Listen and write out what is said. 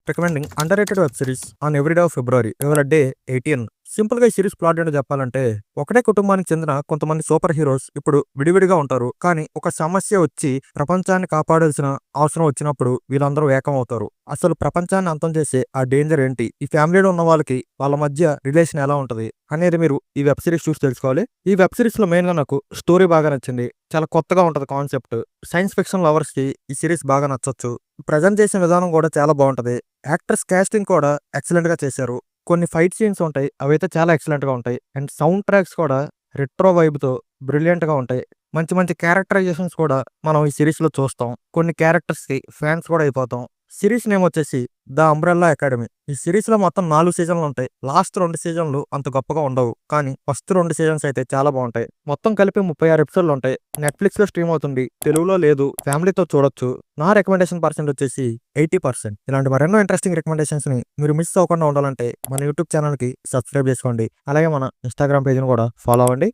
recommending underrated web series on every day of February. Your day 18. సింపుల్గా ఈ series plot ఏంటో చెప్పాలంటే ఒకటే కుటుంబానికి చెందిన కొంతమంది సూపర్ హీరోస్ ఇప్పుడు విడివిడిగా ఉంటారు. కానీ ఒక సమస్య వచ్చి ప్రపంచాన్ని కాపాడాల్సిన అవసరం వచ్చినప్పుడు వీళ్ళందరూ ఏకం అవుతారు. అసలు ప్రపంచాన్ని అంతం చేసే ఆ డేంజర్ ఏంటి, ఈ ఫ్యామిలీలో ఉన్న వాళ్ళకి వాళ్ళ మధ్య రిలేషన్ ఎలా ఉంటది అనేది మీరు ఈ వెబ్ సిరీస్ చూసి తెలుసుకోవాలి. ఈ వెబ్ సిరీస్ లో మెయిన్ గా నాకు స్టోరీ బాగా నచ్చింది. చాలా కొత్తగా ఉంటది కాన్సెప్ట్. సైన్స్ ఫిక్షన్ లవర్స్ కి ఈ సిరీస్ బాగా నచ్చొచ్చు. ప్రజెంట్ చేసిన విధానం కూడా చాలా బాగుంటది. యాక్టర్స్ కాస్టింగ్ కూడా ఎక్సలెంట్ గా చేశారు. కొన్ని ఫైట్ సీన్స్ ఉంటాయి, అవైతే చాలా ఎక్సలెంట్ గా ఉంటాయి. అండ్ సౌండ్ ట్రాక్స్ కూడా రెట్రో వైబ్ తో బ్రిలియంట్ గా ఉంటాయి. మంచి మంచి క్యారెక్టరైజేషన్స్ కూడా మనం ఈ సిరీస్ లో చూస్తాం. కొన్ని క్యారెక్టర్స్ కి ఫ్యాన్స్ కూడా అయిపోతాం. సిరీస్ నేమ్ వచ్చేసి ద అంబ్రెల్లా అకాడమీ. ఈ సిరీస్ లో మొత్తం 4 సీజన్లు ఉంటాయి. లాస్ట్ 2 సీజన్లు అంత గొప్పగా ఉండవు, కానీ ఫస్ట్ 2 సీజన్స్ అయితే చాలా బాగుంటాయి. మొత్తం కలిపి 36 ఎపిసోడ్లు ఉంటాయి. నెట్ఫ్లిక్స్ లో స్ట్రీమ్ అవుతుంది, తెలుగులో లేదు. ఫ్యామిలీతో చూడొచ్చు. నా రికమెండేషన్ పర్సెంట్ వచ్చేసి 80%. ఇలాంటి మరెన్నో ఇంట్రెస్టింగ్ రికమెండేషన్స్ ని మీరు మిస్ అవ్వకుండా ఉండాలంటే మన యూట్యూబ్ ఛానల్ కి సబ్స్క్రైబ్ చేసుకోండి. అలాగే మన ఇన్స్టాగ్రామ్ పేజ్ని కూడా ఫాలో అవ్వండి.